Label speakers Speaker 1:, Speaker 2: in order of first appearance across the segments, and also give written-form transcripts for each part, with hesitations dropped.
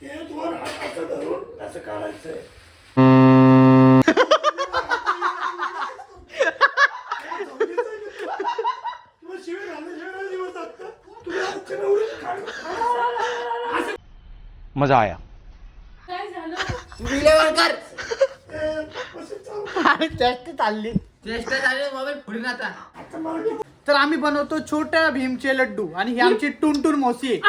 Speaker 1: ते दोन हात असं धरून असं काढायचंय.
Speaker 2: मजा आया.
Speaker 3: काय झालं?
Speaker 4: विलेवर कर.
Speaker 5: आणि टेस्ट चालली.
Speaker 4: चेष्टा झाली मोबाईल पुढे आता.
Speaker 5: तर आम्ही बनवतो छोट्या भीमचे लड्डू आणि ही आमची टुनटुन मौसी आहे.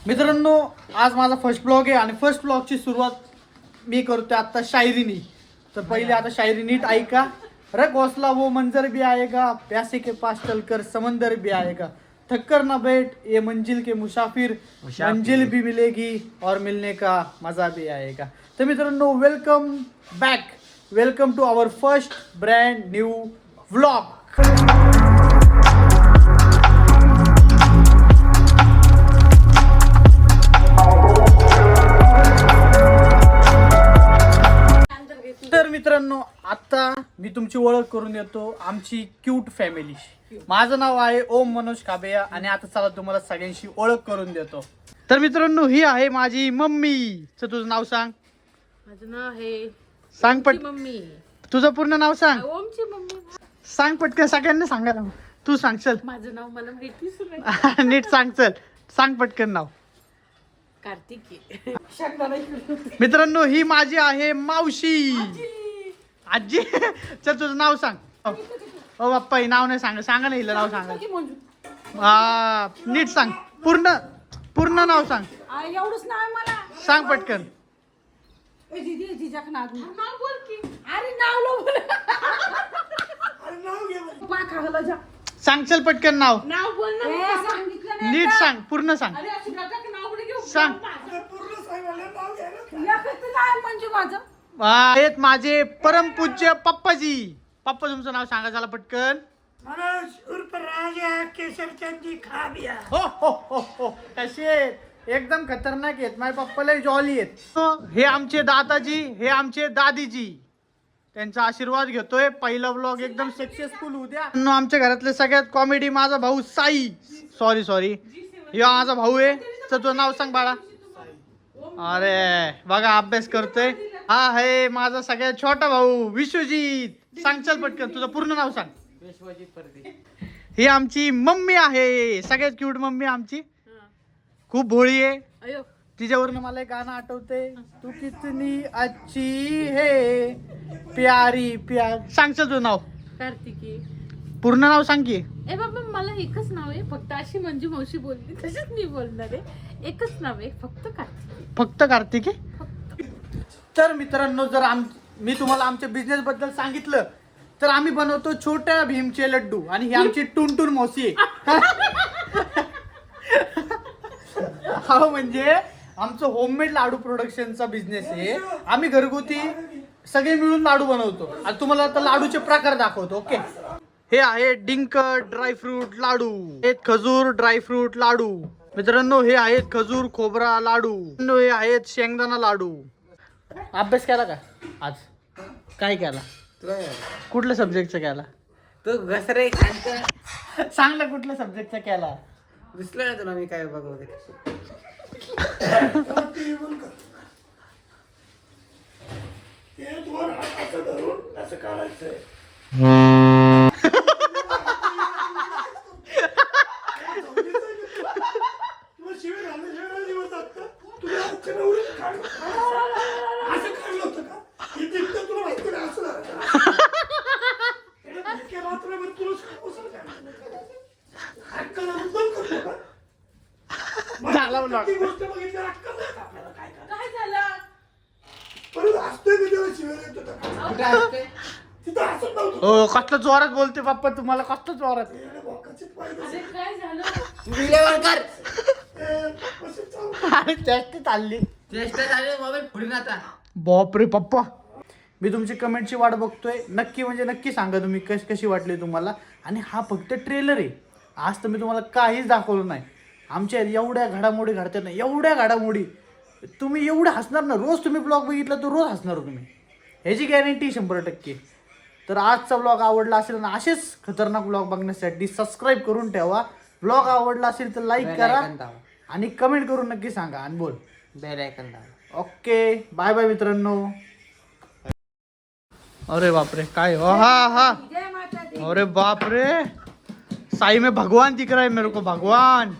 Speaker 5: मित्रांनो, आज माझा फर्स्ट ब्लॉग आहे आणि फर्स्ट ब्लॉगची सुरुवात मी करतोय आता शायरीनी. तर पहिले आता शायरी नीट ऐका. रग हौसला वो मंजर भी आएगा, प्यासे के पास चलकर समंदर भी आएगा, थक्कर ना बैठ ये मंजिल के मुसाफिर, मंजिल भी मिलेगी और मिलने का मजा भी आएगा. तर मित्रांनो, welcome back, welcome to our first brand new vlog. तर मित्रांनो, आता मी तुमची ओळख करून देतो आमची क्यूट फॅमिली. माझं नाव आहे ओम मनोज काबेया आणि आता चला तुम्हाला सगळ्यांशी ओळख करून देतो. तर मित्रांनो, ही आहे माझी मम्मी. तर तुझं नाव सांग.
Speaker 3: माझं नाव आहे
Speaker 5: सांग पट
Speaker 3: मम्मी.
Speaker 5: तुझं पूर्ण नाव सांग.
Speaker 3: ओमची मम्मी.
Speaker 5: सांग पटकन, सगळ्यांना सांगायला. तू सांग चल.
Speaker 3: माझं नाव मला माहितीच नाही.
Speaker 5: नीट सांग चल. सांग पटकन नाव.
Speaker 3: कार्तिकी.
Speaker 5: मित्रांनो, ही माझी आहे मावशी. आजी. चल तुझं नाव सांग. ओ बाप्पा, हे नाव नाही सांगा ना, हिला नाव सांगा. हा, नीट सांग. पूर्ण नाव सांग.
Speaker 3: एवढंच नाव आहे मला.
Speaker 5: सांग पटकन.
Speaker 3: नाव बोल की. अरे नाव लो बोल.
Speaker 5: सांग चल पटकन नाव.
Speaker 3: नाव बोल ना. सांगितलं नाही.
Speaker 5: नीट सांग. पूर्ण सांग.
Speaker 3: अरे अशी नका की नाव बोल घेऊ.
Speaker 5: सांग.
Speaker 1: पूर्ण सांगायला नाव घ्यायला.
Speaker 3: एकच नाव म्हणजे माझं.
Speaker 5: आहेत माझे परमपूज्य पप्पाजी. पप्पा, तुमचं नाव सांगा चला पटकन.
Speaker 1: मनोज उर्फ राजा केशरचंदी खाबिया.
Speaker 5: हो. कसे आहेत? एकदम खतरनाक आहेत. माझे पप्पा लय जॉली आहेत. हे आमचे दादाजी, हे आमचे दादीजी. त्यांचा आशीर्वाद घेतोय. पहिला व्लॉग एकदम सक्सेसफुल होऊ द्या. आमच्या घरातले सगळ्यात कॉमेडी माझा भाऊ साई. सॉरी या माझा भाऊ आहे. तर तुझं नाव सांग बाळा. अरे बघा, अभ्यास करतोय. हा आहे माझा सगळ्यात छोटा भाऊ विश्वजित. सांग चल पटकन तुझं पूर्ण नाव सांग.
Speaker 4: विश्वजित परदे.
Speaker 5: ही आमची मम्मी आहे. सगळ्यात क्यूट मम्मी आमची. खूप भोळी आहे.
Speaker 3: अयो.
Speaker 5: तिच्यावरनं मला एक गाणं आठवते. तू कितनी अच्छी है प्यारी प्यार. सांग चल तुझं नाव.
Speaker 3: कार्तिकी.
Speaker 5: पूर्ण नाव सांग की.
Speaker 3: ए बाबा, मला एकच नाव आहे. फक्त अशी मंजू मावशी बोलली तशीच मी बोलणार आहे. एकच नाव आहे, फक्त कार्तिकी.
Speaker 5: फक्त कार्तिकी. तर मित्रांनो, जर मी तुम्हाला आमच्या बिझनेस बद्दल सांगितलं तर आम्ही बनवतो छोट्या भीमचे लड्डू आणि ही आमची टुनटुन मौसी आहे. हा म्हणजे आमचं होममेड लाडू प्रोडक्शनचा बिझनेस आहे. आम्ही घरगुती सगळे मिळून लाडू बनवतो आणि तुम्हाला आता लाडूचे प्रकार दाखवतो. ओके. हे आहे डिंक ड्रायफ्रूट लाडू, हे खजूर ड्रायफ्रूट लाडू. मित्रांनो, हे आहेत खजूर खोबरा लाडू. हे आहेत शेंगदाणा लाडू. अभ्यास केला का आज? काय केला? कुठल्या सब्जेक्टचा केला?
Speaker 4: तू घसरे खांत
Speaker 5: सांग ना, कुठल्या सब्जेक्टचा केला?
Speaker 4: दिसलं ना तुला मी काय बघवते.
Speaker 1: ते दोन हात असं धरून असं काढायचंय. तुला शिवाय घालण्याशिवाय दिवस आता तुला आजच्या नवरीत काढ. असं काढलं होतं का? हे दिसतं तुला माहिती नाही. असं झालं का? इतक्या रात्रभर तुला सांगून काढलं. अक्कल मुद्दाम करतो का?
Speaker 5: झाला उलट.
Speaker 1: ती गोष्ट बघितली अक्कल नाही का आपल्याला? काय करायचं?
Speaker 3: काय झालं?
Speaker 1: परत हसतोय मी तेव्हा शिवाय येत होता का?
Speaker 4: कुठे असते?
Speaker 1: तिथं हसत नव्हतं.
Speaker 5: हो, कसलं जोरात बोलते बाप्पा. तुम्हाला कसलं जोरात.
Speaker 1: येडे बोकाचीच पाहिजे.
Speaker 3: अरे काय झालं?
Speaker 4: विलेवर कर.
Speaker 1: कसं चालू?
Speaker 5: आणि टेस्ट चालली.
Speaker 4: चेष्टा झाली मोबाईल पुढे आता.
Speaker 5: बापरे पप्पा, मी तुमची कमेंटची वाट बघतोय. नक्की म्हणजे नक्की सांगा तुम्ही कशी वाटली तुम्हाला. आणि हा फक्त ट्रेलर आहे. आज तर मी तुम्हाला काहीच दाखवलं नाही. आमच्या एवढ्या घडामोडी घडतात ना, एवढ्या घडामोडी. तुम्ही एवढे हसणार ना. रोज तुम्ही ब्लॉग बघितला तर रोज हसणार तुम्ही. ह्याची गॅरंटी 100%. तर आजचा ब्लॉग आवडला असेल ना, असेच खतरनाक ब्लॉग बघण्यासाठी सबस्क्राईब करून ठेवा. ब्लॉग आवडला असेल तर लाईक करा
Speaker 4: Bell icon दाबा.
Speaker 5: आणि कमेंट करून नक्की सांगा आणि बोल
Speaker 4: बेल आयकॉन दाबा.
Speaker 5: ओके बाय बाय मित्रांनो. अरे बापरे काय हो हा हा अरे बाप रे साई में भगवान दिख रहा है मेरे को भगवान.